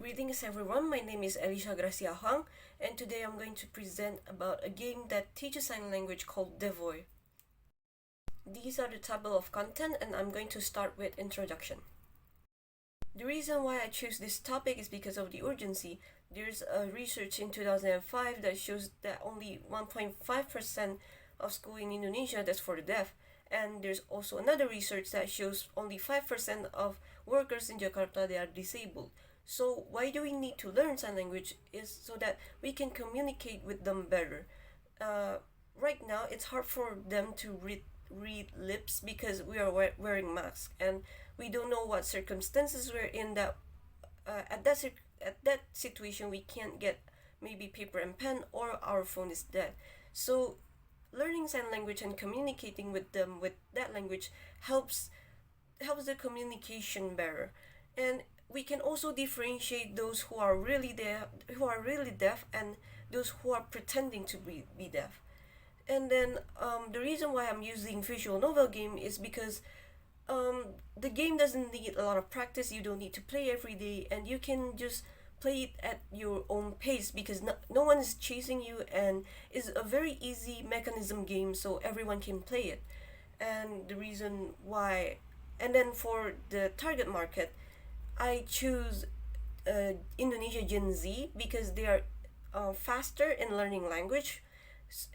Greetings everyone, my name is Elisha Gracia Huang, and today I'm going to present about a game that teaches sign language called Deafvoir. These are the table of content, and I'm going to start with introduction. The reason why I choose this topic is because of the urgency. There's a research in 2005 that shows that only 1.5% of school in Indonesia that's for the deaf, and there's also another research that shows only 5% of workers in Jakarta they are disabled. So why do we need to learn sign language is so that we can communicate with them better. Right now it's hard for them to read lips because we are wearing masks, and we don't know what circumstances we're in that at that situation we can't get maybe paper and pen, or our phone is dead. So learning sign language and communicating with them with that language helps the communication better. And we can also differentiate those who are really deaf and those who are pretending to be deaf. And then the reason why I'm using visual novel game is because the game doesn't need a lot of practice. You don't need to play every day, and you can just play it at your own pace because no one is chasing you, and it's a very easy mechanism game, so everyone can play it. And the reason why, and then for the target market, I choose Indonesia Gen Z because they are faster in learning language,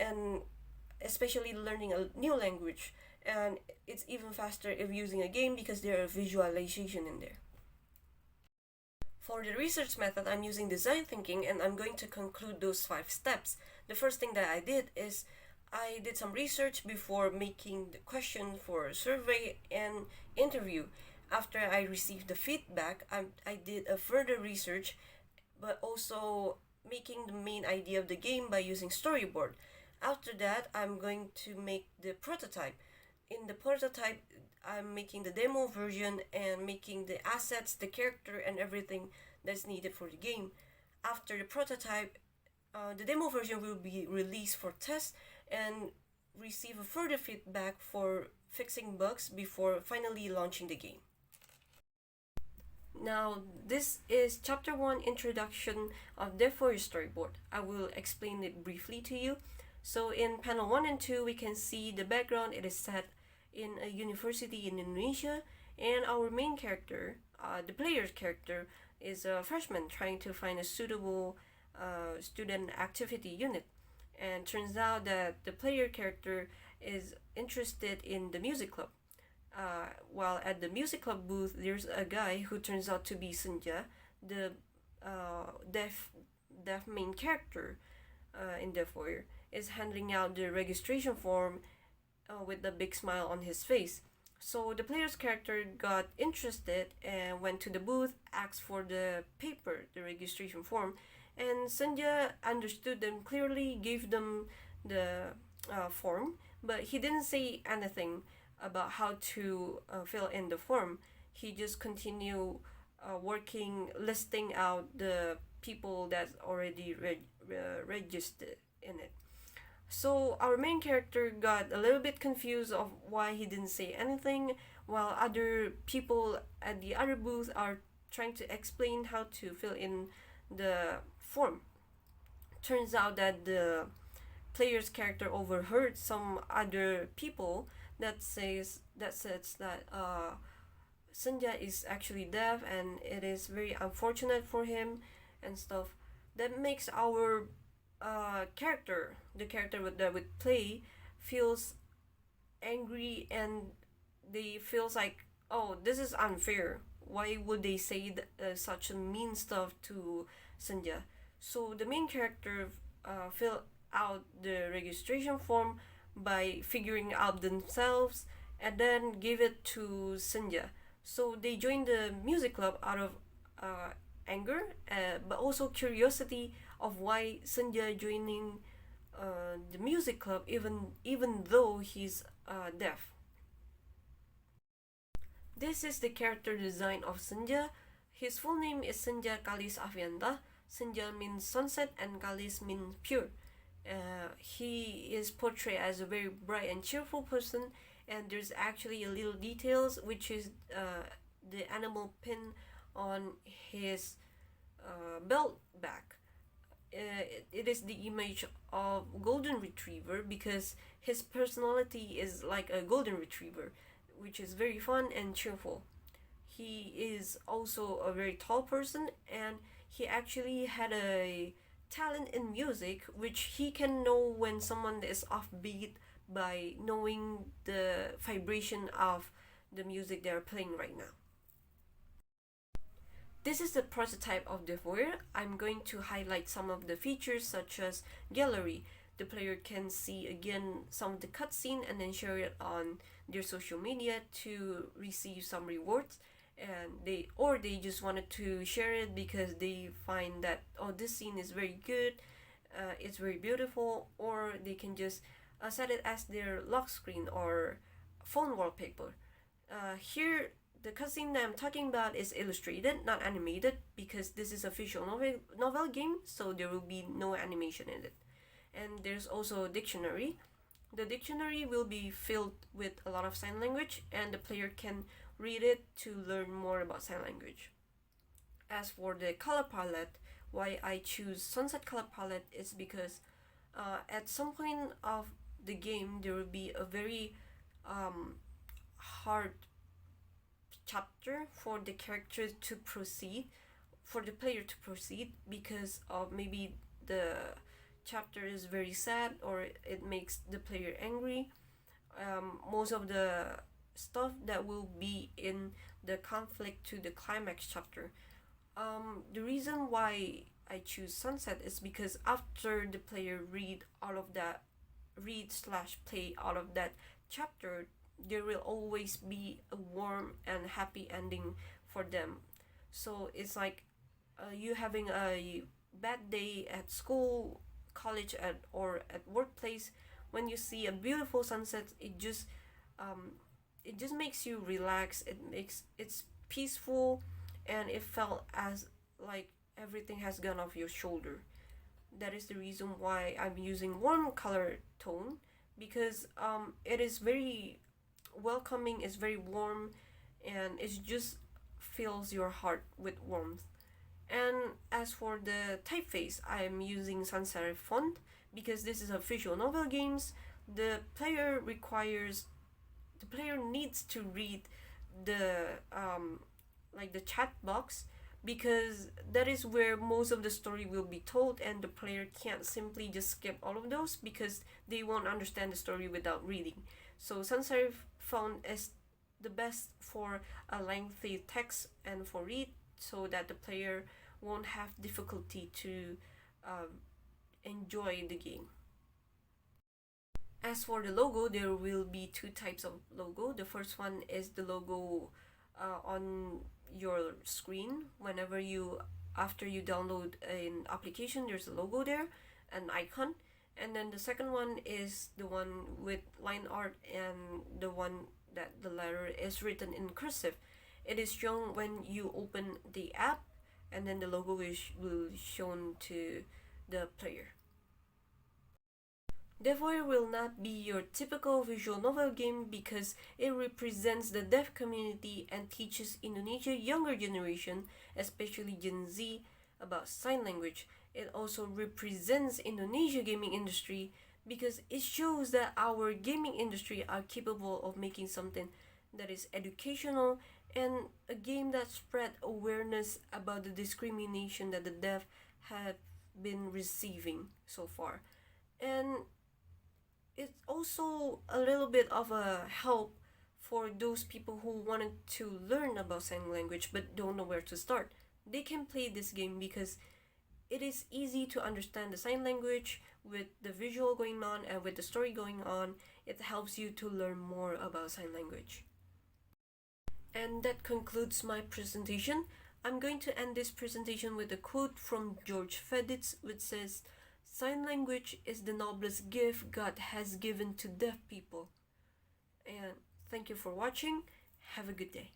and especially learning a new language. And it's even faster if using a game because there are visualization in there. For the research method, I'm using design thinking, and I'm going to conclude those 5 steps. The first thing that I did is I did some research before making the question for a survey and interview. After I received the feedback, I did a further research, but also making the main idea of the game by using storyboard. After that, I'm going to make the prototype. In the prototype, I'm making the demo version and making the assets, the character, and everything that's needed for the game. After the prototype, the demo version will be released for test and receive a further feedback for fixing bugs before finally launching the game. Now, this is chapter 1 introduction of Deafvoir storyboard. I will explain it briefly to you. So in panel 1 and 2, we can see the background. It is set in a university in Indonesia, and our main character, the player's character, is a freshman trying to find a suitable student activity unit. And turns out that the player character is interested in the music club. While at the music club booth, there's a guy who turns out to be Senja, the deaf main character in Deafvoir, is handing out the registration form with a big smile on his face. So the player's character got interested and went to the booth, asked for the paper, the registration form, and Senja understood them clearly, gave them the form, but he didn't say anything about how to fill in the form. He just continued working, listing out the people that's already registered in it. So our main character got a little bit confused of why he didn't say anything, while other people at the other booth are trying to explain how to fill in the form. Turns out that the player's character overheard some other people that says that Senja is actually deaf, and it is very unfortunate for him and stuff. That makes our character, the character that would play, feels angry, and they feels like, oh, this is unfair. Why would they say such mean stuff to Senja? So the main character fill out the registration form by figuring out themselves and then give it to Senja. So they joined the music club out of anger, but also curiosity of why Senja joining the music club even though he's deaf. This is the character design of Senja. His full name is Senja Kalis Avianta. Senja means sunset and Kalis means pure. He is portrayed as a very bright and cheerful person, and there's actually a little details, which is the animal pin on his belt back. It is the image of golden retriever because his personality is like a golden retriever, which is very fun and cheerful. He is also a very tall person, and he actually had a talent in music, which he can know when someone is offbeat by knowing the vibration of the music they're playing right now. This is the prototype of Deafvoir. I'm going to highlight some of the features such as gallery. The player can see again some of the cutscene and then share it on their social media to receive some rewards, and they just wanted to share it because they find that, oh, this scene is very good, it's very beautiful, or they can just set it as their lock screen or phone wallpaper. Here the cutscene that I'm talking about is illustrated, not animated, because this is a visual novel game, so there will be no animation in it. And there's also a dictionary. The dictionary will be filled with a lot of sign language, and the player can read it to learn more about sign language. As for the color palette, why I choose sunset color palette is because at some point of the game there will be a very hard chapter for the character to proceed, for the player to proceed, because of maybe the chapter is very sad or it makes the player angry. Most of the stuff that will be in the conflict to the climax chapter. The reason why I choose sunset is because after the player read/play all of that chapter, there will always be a warm and happy ending for them. So it's like you having a bad day at school, college, or at workplace. When you see a beautiful sunset, it just makes you relax. It's peaceful, and it felt as like everything has gone off your shoulder. That is the reason why I'm using warm color tone, because it is very welcoming, it's very warm, and it just fills your heart with warmth. And as for the typeface, I am using sans serif font because this is a visual novel games. The player needs to read the like the chat box, because that is where most of the story will be told, and the player can't simply just skip all of those because they won't understand the story without reading. So sans serif font is the best for a lengthy text and for read, so that the player won't have difficulty to enjoy the game. As for the logo, there will be two types of logo. The first one is the logo on your screen. After you download an application, there's a logo there, an icon. And then the second one is the one with line art, and the one that the letter is written in cursive. It is shown when you open the app, and then the logo will shown to the player. Deafvoir will not be your typical visual novel game because it represents the deaf community and teaches Indonesia younger generation, especially Gen Z, about sign language. It also represents Indonesia gaming industry because it shows that our gaming industry are capable of making something that is educational, and a game that spread awareness about the discrimination that the deaf have been receiving so far. And it's also a little bit of a help for those people who wanted to learn about sign language but don't know where to start. They can play this game because it is easy to understand the sign language with the visual going on and with the story going on. It helps you to learn more about sign language. And that concludes my presentation. I'm going to end this presentation with a quote from George Feditz, which says, "Sign language is the noblest gift God has given to deaf people." And thank you for watching. Have a good day.